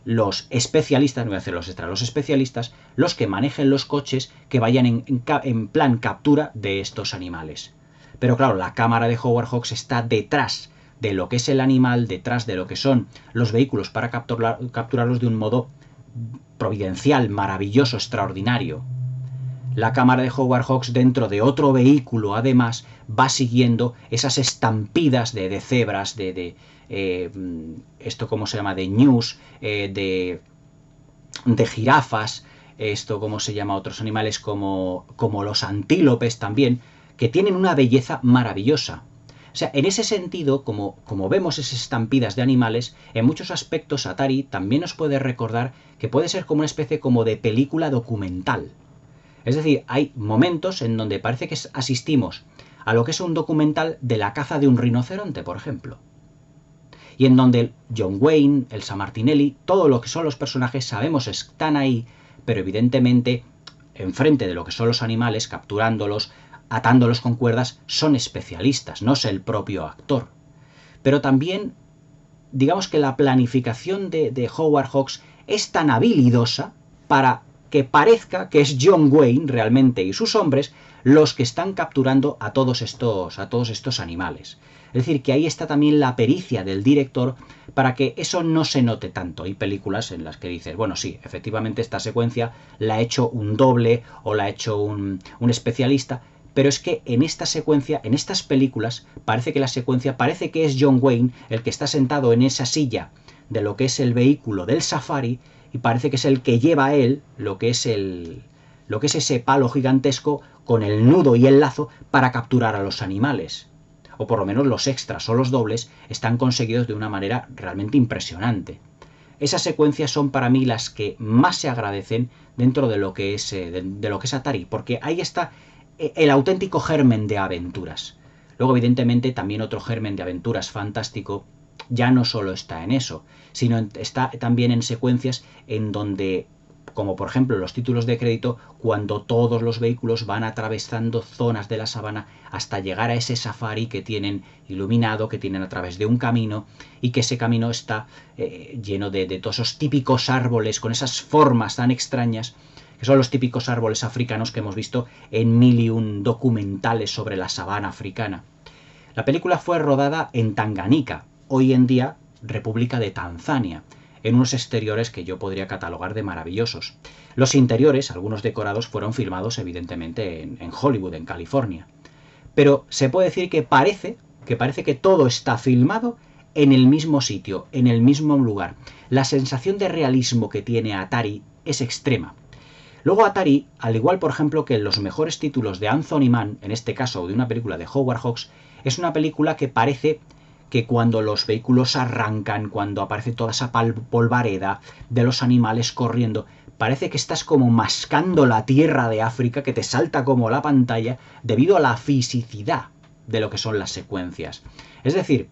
los especialistas, no voy a decir los extras, los especialistas, los que manejen los coches que vayan en plan captura de estos animales. Pero claro, la cámara de Howard Hawks está detrás de lo que es el animal, detrás de lo que son los vehículos para capturarlos de un modo providencial, maravilloso, extraordinario. La cámara de Howard Hawks, dentro de otro vehículo, además, va siguiendo esas estampidas de cebras, esto cómo se llama, de ñus, de jirafas, esto cómo se llama, otros animales como los antílopes también, que tienen una belleza maravillosa. O sea, en ese sentido, como vemos esas estampidas de animales, en muchos aspectos Atari también nos puede recordar que puede ser como una especie como de película documental. Es decir, hay momentos en donde parece que asistimos a lo que es un documental de la caza de un rinoceronte, por ejemplo. Y en donde John Wayne, Elsa Martinelli, todo lo que son los personajes sabemos están ahí, pero evidentemente enfrente de lo que son los animales, capturándolos, atándolos con cuerdas, son especialistas, no es el propio actor. Pero también, digamos que la planificación de Howard Hawks es tan habilidosa para que parezca que es John Wayne realmente y sus hombres los que están capturando a todos estos animales. Es decir, que ahí está también la pericia del director para que eso no se note tanto. Hay películas en las que dices, bueno, sí, efectivamente esta secuencia la ha hecho un doble o la ha hecho un especialista, pero es que en esta secuencia, en estas películas, parece que la secuencia, parece que es John Wayne el que está sentado en esa silla de lo que es el vehículo del safari, y parece que es el que lleva a él lo que es ese palo gigantesco con el nudo y el lazo para capturar a los animales. O por lo menos los extras o los dobles están conseguidos de una manera realmente impresionante. Esas secuencias son para mí las que más se agradecen dentro de lo que es Atari, porque ahí está el auténtico germen de aventuras. Luego, evidentemente, también otro germen de aventuras fantástico ya no solo está en eso, sino está también en secuencias en donde, como por ejemplo los títulos de crédito, cuando todos los vehículos van atravesando zonas de la sabana hasta llegar a ese safari que tienen iluminado, que tienen a través de un camino, y que ese camino está lleno de todos esos típicos árboles con esas formas tan extrañas, que son los típicos árboles africanos que hemos visto en 1001 documentales sobre la sabana africana. La película fue rodada en Tanganica, hoy en día República de Tanzania, en unos exteriores que yo podría catalogar de maravillosos. Los interiores, algunos decorados, fueron filmados evidentemente en Hollywood, en California. Pero se puede decir que parece que todo está filmado en el mismo sitio, en el mismo lugar. La sensación de realismo que tiene Atari es extrema. Luego Atari, al igual por ejemplo que en los mejores títulos de Anthony Mann, en este caso de una película de Howard Hawks, es una película que parece que cuando los vehículos arrancan, cuando aparece toda esa polvareda de los animales corriendo, parece que estás como mascando la tierra de África, que te salta como la pantalla debido a la fisicidad de lo que son las secuencias. Es decir,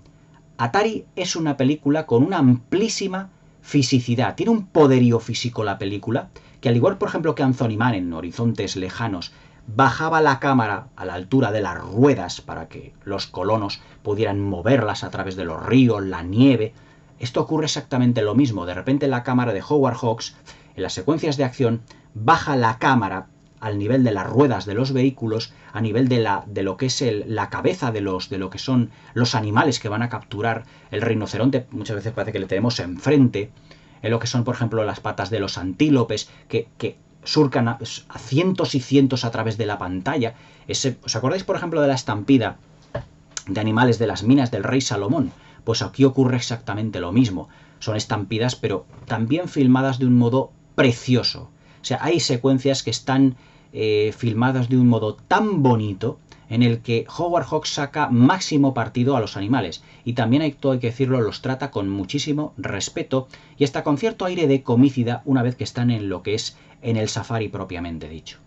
Atari es una película con una amplísima fisicidad, tiene un poderío físico la película, que al igual por ejemplo que Anthony Mann en Horizontes Lejanos bajaba la cámara a la altura de las ruedas para que los colonos pudieran moverlas a través de los ríos, la nieve. Esto ocurre exactamente lo mismo. De repente la cámara de Howard Hawks, en las secuencias de acción, baja la cámara al nivel de las ruedas de los vehículos, a nivel de lo que es la cabeza de lo que son los animales que van a capturar. El rinoceronte muchas veces parece que le tenemos enfrente, en lo que son por ejemplo las patas de los antílopes que surcan a cientos y cientos a través de la pantalla. ¿Os acordáis, por ejemplo, de la estampida de animales de las minas del rey Salomón? Pues aquí ocurre exactamente lo mismo. Son estampidas, pero también filmadas de un modo precioso. O sea, hay secuencias que están filmadas de un modo tan bonito en el que Howard Hawks saca máximo partido a los animales, y también hay que decirlo, los trata con muchísimo respeto y hasta con cierto aire de comicidad una vez que están en lo que es en el safari propiamente dicho.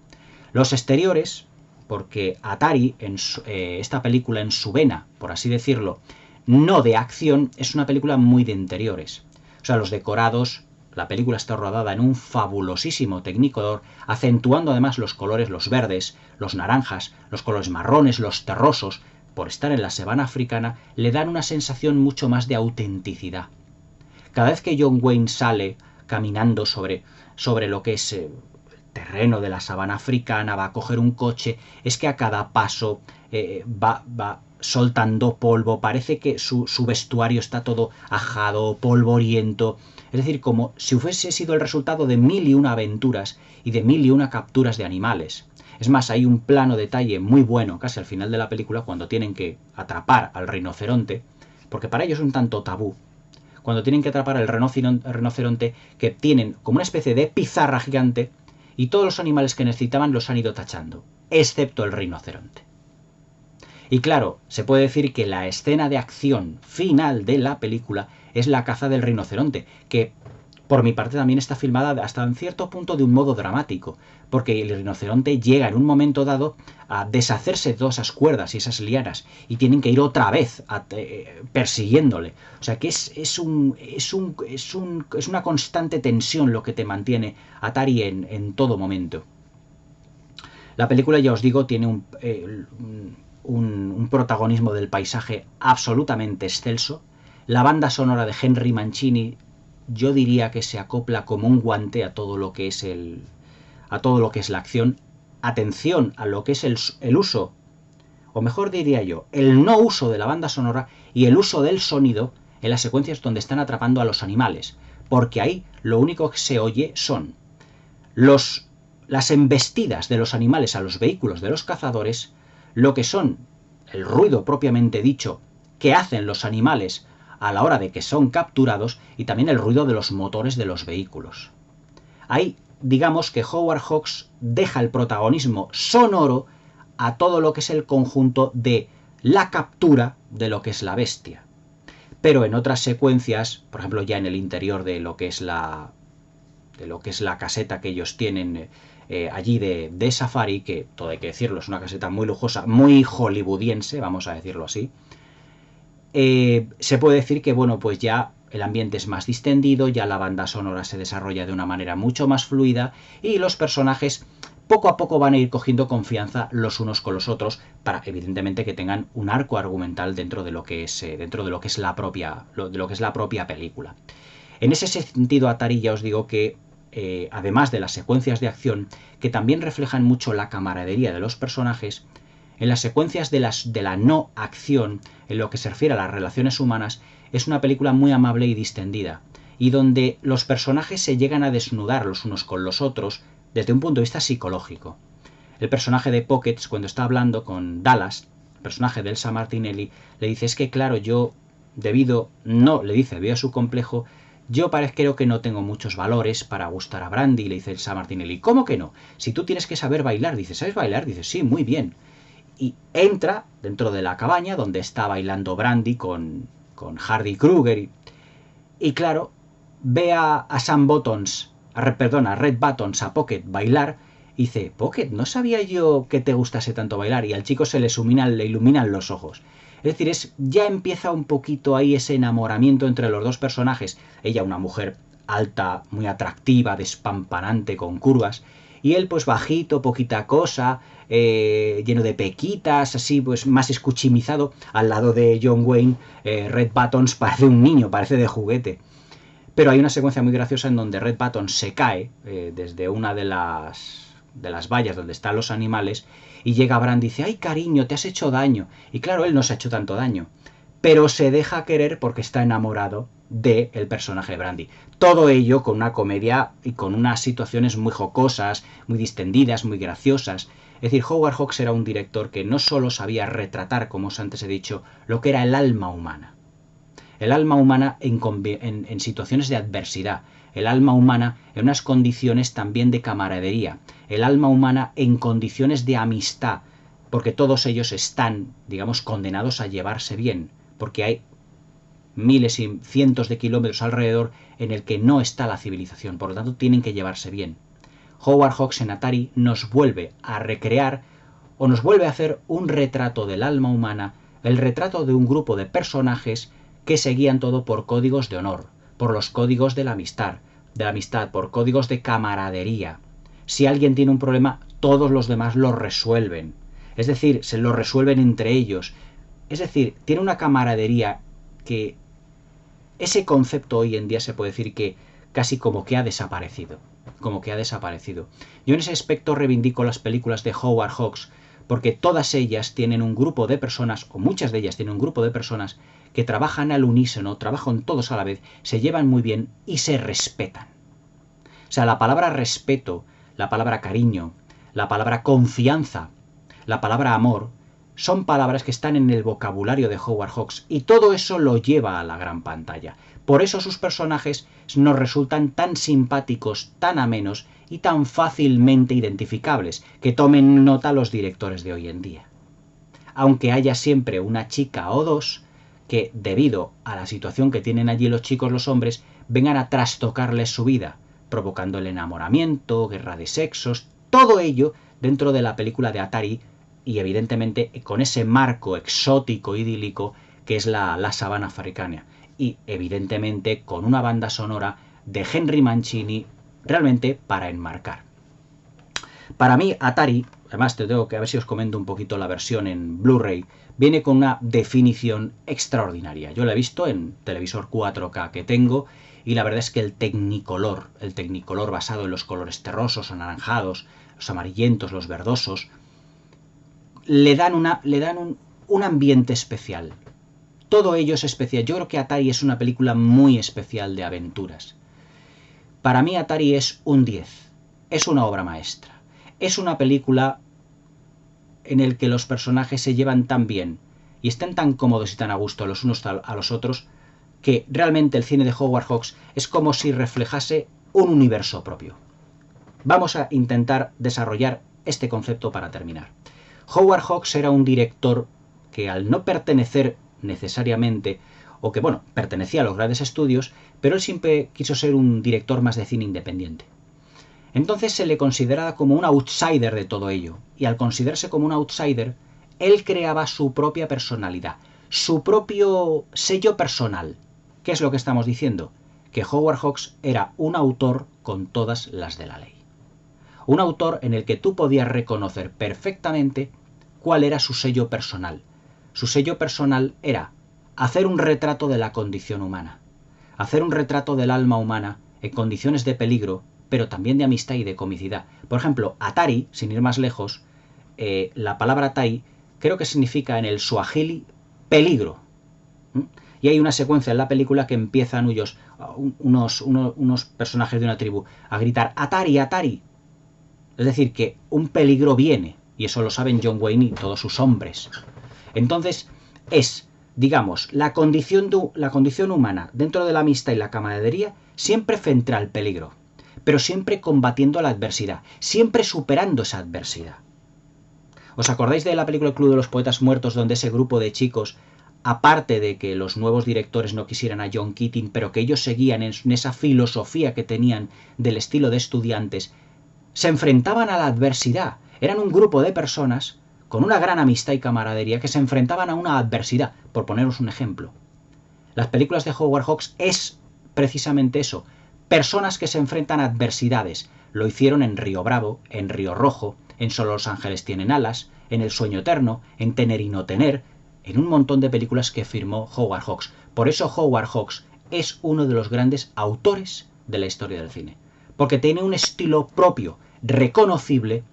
Los exteriores, porque Atari, esta película en su vena, por así decirlo, no de acción, es una película muy de interiores. O sea, los decorados, la película está rodada en un fabulosísimo Technicolor, acentuando además los colores, los verdes, los naranjas, los colores marrones, los terrosos, por estar en la sabana africana, le dan una sensación mucho más de autenticidad. Cada vez que John Wayne sale caminando sobre lo que es el terreno de la sabana africana, va a coger un coche, es que a cada paso va soltando polvo, parece que su vestuario está todo ajado, polvoriento. Es decir, como si hubiese sido el resultado de 1001 aventuras y de 1001 capturas de animales. Es más, hay un plano detalle muy bueno, casi al final de la película, cuando tienen que atrapar al rinoceronte, porque para ellos es un tanto tabú. Cuando tienen que atrapar al rinoceronte, que tienen como una especie de pizarra gigante, y todos los animales que necesitaban los han ido tachando, excepto el rinoceronte. Y claro, se puede decir que la escena de acción final de la película es la caza del rinoceronte, que por mi parte también está filmada hasta en cierto punto de un modo dramático, porque el rinoceronte llega en un momento dado a deshacerse de todas esas cuerdas y esas lianas y tienen que ir otra vez persiguiéndole. O sea que es una constante tensión lo que te mantiene Atari en todo momento. La película, ya os digo, tiene un protagonismo del paisaje absolutamente excelso. La banda sonora de Henry Mancini, yo diría que se acopla como un guante a todo lo que es la acción. Atención a lo que es el uso, o mejor diría yo, el no uso de la banda sonora y el uso del sonido en las secuencias donde están atrapando a los animales, porque ahí lo único que se oye son las embestidas de los animales a los vehículos de los cazadores, lo que son el ruido propiamente dicho que hacen los animales a la hora de que son capturados, y también el ruido de los motores de los vehículos. Ahí, digamos que Howard Hawks deja el protagonismo sonoro a todo lo que es el conjunto de la captura de lo que es la bestia. Pero en otras secuencias, por ejemplo ya en el interior de lo que es la caseta que ellos tienen allí de Safari, que todo hay que decirlo, es una caseta muy lujosa, muy hollywoodiense, vamos a decirlo así, se puede decir que, bueno, pues ya el ambiente es más distendido, ya la banda sonora se desarrolla de una manera mucho más fluida y los personajes poco a poco van a ir cogiendo confianza los unos con los otros para, evidentemente, que tengan un arco argumental dentro de lo que es la propia película. En ese sentido, Atari, ya os digo que además de las secuencias de acción, que también reflejan mucho la camaradería de los personajes, en las secuencias de la no acción, en lo que se refiere a las relaciones humanas, es una película muy amable y distendida, y donde los personajes se llegan a desnudar los unos con los otros desde un punto de vista psicológico. El personaje de Pockets, cuando está hablando con Dallas, el personaje de Elsa Martinelli, le dice, es que claro, yo, debido a su complejo, yo creo que no tengo muchos valores para gustar a Brandy, le dice Elsa Martinelli. ¿Cómo que no? Si tú tienes que saber bailar. Dice, ¿sabes bailar? Dice, sí, muy bien. Y entra dentro de la cabaña donde está bailando Brandy con Hardy Kruger. Y claro, ve a Sam Buttons, a Red Buttons, a Pocket bailar. Y dice, Pocket, no sabía yo que te gustase tanto bailar. Y al chico se le iluminan los ojos. Es decir, ya empieza un poquito ahí ese enamoramiento entre los dos personajes. Ella, una mujer alta, muy atractiva, despampanante, con curvas. Y él, pues bajito, poquita cosa, lleno de pequitas, así, pues más escuchimizado. Al lado de John Wayne, Red Buttons parece un niño, parece de juguete. Pero hay una secuencia muy graciosa en donde Red Buttons se cae desde una de las vallas donde están los animales y llega Brandy y dice, ay cariño, te has hecho daño. Y claro, él no se ha hecho tanto daño, pero se deja querer porque está enamorado del personaje de Brandy. Todo ello con una comedia y con unas situaciones muy jocosas, muy distendidas, muy graciosas. Es decir, Howard Hawks era un director que no solo sabía retratar, como os antes he dicho, lo que era el alma humana. El alma humana en situaciones de adversidad. El alma humana en unas condiciones también de camaradería. El alma humana en condiciones de amistad. Porque todos ellos están, digamos, condenados a llevarse bien. Porque hay miles y cientos de kilómetros alrededor en el que no está la civilización. Por lo tanto, tienen que llevarse bien. Howard Hawks en Atari nos vuelve a recrear o nos vuelve a hacer un retrato del alma humana, el retrato de un grupo de personajes que se guían todo por códigos de honor, por los códigos de la amistad, por códigos de camaradería. Si alguien tiene un problema, todos los demás lo resuelven. Es decir, se lo resuelven entre ellos. Es decir, tiene una camaradería que ese concepto hoy en día se puede decir que casi como que ha desaparecido. Yo en ese aspecto reivindico las películas de Howard Hawks, porque todas ellas tienen un grupo de personas, o muchas de ellas tienen un grupo de personas que trabajan al unísono, trabajan todos a la vez, se llevan muy bien y se respetan. O sea, la palabra respeto, la palabra cariño, la palabra confianza, la palabra amor, son palabras que están en el vocabulario de Howard Hawks y todo eso lo lleva a la gran pantalla. Por eso sus personajes nos resultan tan simpáticos, tan amenos y tan fácilmente identificables, que tomen nota los directores de hoy en día. Aunque haya siempre una chica o dos que, debido a la situación que tienen allí los chicos, los hombres, vengan a trastocarles su vida, provocando el enamoramiento, guerra de sexos, todo ello dentro de la película de Atari y evidentemente con ese marco exótico, idílico, que es la sabana africana. Y evidentemente con una banda sonora de Henry Mancini realmente para enmarcar. Para mí Atari, además te tengo que a ver si os comento un poquito la versión en Blu-ray, viene con una definición extraordinaria. Yo la he visto en televisor 4K que tengo y la verdad es que el Technicolor basado en los colores terrosos, anaranjados, los amarillentos, los verdosos, le dan un ambiente especial. Todo ello es especial. Yo creo que Atari es una película muy especial de aventuras. Para mí Atari es un 10. Es una obra maestra. Es una película en la que los personajes se llevan tan bien y están tan cómodos y tan a gusto los unos a los otros que realmente el cine de Howard Hawks es como si reflejase un universo propio. Vamos a intentar desarrollar este concepto para terminar. Howard Hawks era un director que, al no pertenecer necesariamente, o que, bueno, pertenecía a los grandes estudios, pero él siempre quiso ser un director más de cine independiente. Entonces se le consideraba como un outsider de todo ello, y al considerarse como un outsider, él creaba su propia personalidad, su propio sello personal. ¿Qué es lo que estamos diciendo? Que Howard Hawks era un autor con todas las de la ley. Un autor en el que tú podías reconocer perfectamente cuál era su sello personal. Su sello personal era hacer un retrato de la condición humana, hacer un retrato del alma humana en condiciones de peligro, pero también de amistad y de comicidad. Por ejemplo, Atari, sin ir más lejos, la palabra Atari creo que significa en el suajili peligro. Y hay una secuencia en la película que empiezan unos personajes de una tribu a gritar Atari, Atari. Es decir, que un peligro viene, y eso lo saben John Wayne y todos sus hombres. Entonces, es, digamos, la condición humana dentro de la amistad y la camaradería siempre frente al peligro, pero siempre combatiendo la adversidad, siempre superando esa adversidad. ¿Os acordáis de la película El Club de los Poetas Muertos, donde ese grupo de chicos, aparte de que los nuevos directores no quisieran a John Keating, pero que ellos seguían en esa filosofía que tenían del estilo de estudiantes, se enfrentaban a la adversidad? Eran un grupo de personas con una gran amistad y camaradería que se enfrentaban a una adversidad, por poneros un ejemplo. Las películas de Howard Hawks es precisamente eso, personas que se enfrentan a adversidades. Lo hicieron en Río Bravo, en Río Rojo, en Solo los ángeles tienen alas, en El sueño eterno, en Tener y no tener, en un montón de películas que firmó Howard Hawks. Por eso Howard Hawks es uno de los grandes autores de la historia del cine, porque tiene un estilo propio, reconocible,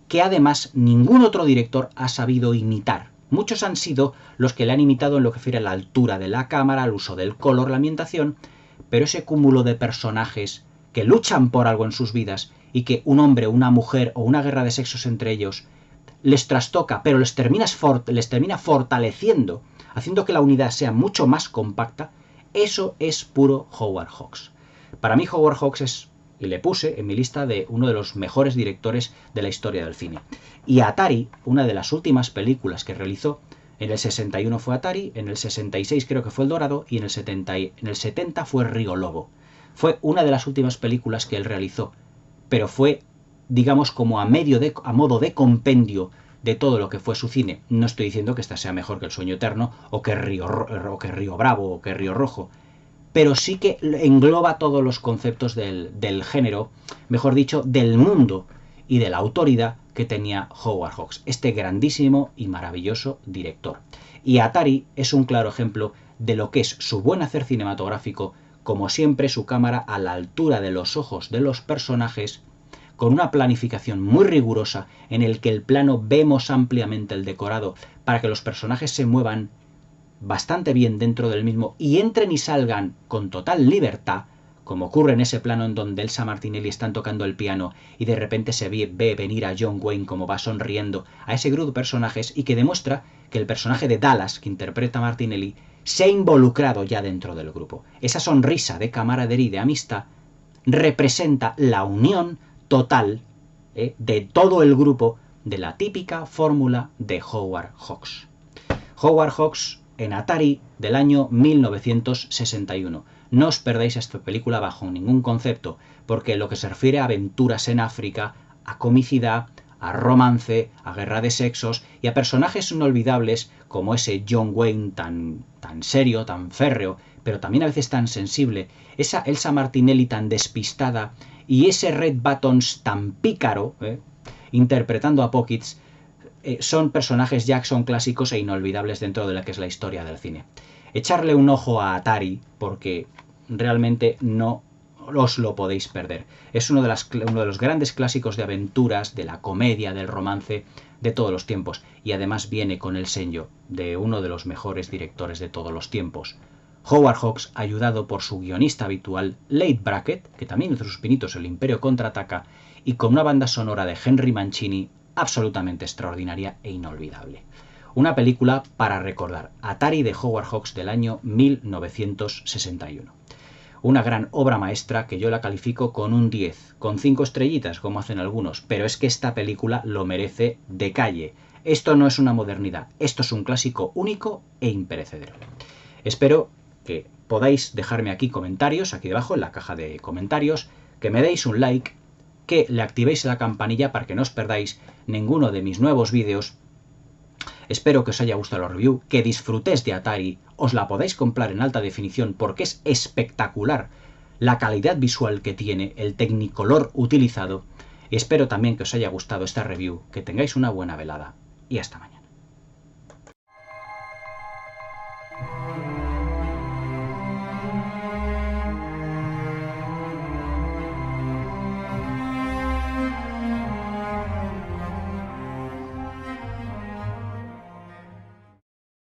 que además ningún otro director ha sabido imitar. Muchos han sido los que le han imitado en lo que refiere a la altura de la cámara, al uso del color, la ambientación, pero ese cúmulo de personajes que luchan por algo en sus vidas y que un hombre, una mujer o una guerra de sexos entre ellos les trastoca, pero les termina fortaleciendo, haciendo que la unidad sea mucho más compacta, eso es puro Howard Hawks. Para mí Howard Hawks es, y le puse en mi lista de uno de los mejores directores de la historia del cine. Y Atari, una de las últimas películas que realizó, en el 61 fue Atari, en el 66 creo que fue El Dorado y en el 70 fue Río Lobo. Fue una de las últimas películas que él realizó, pero fue, digamos, como a modo de compendio de todo lo que fue su cine. No estoy diciendo que esta sea mejor que El sueño eterno, o que Río Bravo, o que Río Rojo, pero sí que engloba todos los conceptos del género, mejor dicho, del mundo y de la autoridad que tenía Howard Hawks, este grandísimo y maravilloso director. Y Atari es un claro ejemplo de lo que es su buen hacer cinematográfico, como siempre su cámara a la altura de los ojos de los personajes, con una planificación muy rigurosa en el que el plano vemos ampliamente el decorado para que los personajes se muevan bastante bien dentro del mismo y entren y salgan con total libertad, como ocurre en ese plano en donde Elsa Martinelli están tocando el piano y de repente se ve venir a John Wayne como va sonriendo a ese grupo de personajes, y que demuestra que el personaje de Dallas, que interpreta a Martinelli, se ha involucrado ya dentro del grupo. Esa sonrisa de camaradería y de amistad representa la unión total de todo el grupo de la típica fórmula de Howard Hawks. Howard Hawks en Atari del año 1961. No os perdáis esta película bajo ningún concepto, porque lo que se refiere a aventuras en África, a comicidad, a romance, a guerra de sexos y a personajes inolvidables como ese John Wayne tan serio, tan férreo, pero también a veces tan sensible, esa Elsa Martinelli tan despistada y ese Red Buttons tan pícaro, interpretando a Pockets, son personajes Jackson clásicos e inolvidables dentro de la que es la historia del cine. Echarle un ojo a Atari, porque realmente no os lo podéis perder. Es uno de los grandes clásicos de aventuras, de la comedia, del romance de todos los tiempos, y además viene con el sello de uno de los mejores directores de todos los tiempos. Howard Hawks, ayudado por su guionista habitual, Leigh Brackett, que también hizo sus pinitos El Imperio contraataca, y con una banda sonora de Henry Mancini absolutamente extraordinaria e inolvidable. Una película para recordar, Atari de Howard Hawks del año 1961. una gran obra maestra que yo la califico con un 10, con 5 estrellitas como hacen algunos, pero es que esta película lo merece de calle. Esto no es una modernidad, esto es un clásico único e imperecedero. Espero que podáis dejarme aquí comentarios, aquí debajo en la caja de comentarios, que me deis un like, que le activéis la campanilla para que no os perdáis ninguno de mis nuevos vídeos. Espero que os haya gustado la review, que disfrutéis de Atari, os la podáis comprar en alta definición porque es espectacular la calidad visual que tiene, el Technicolor utilizado, y espero también que os haya gustado esta review, que tengáis una buena velada y hasta mañana.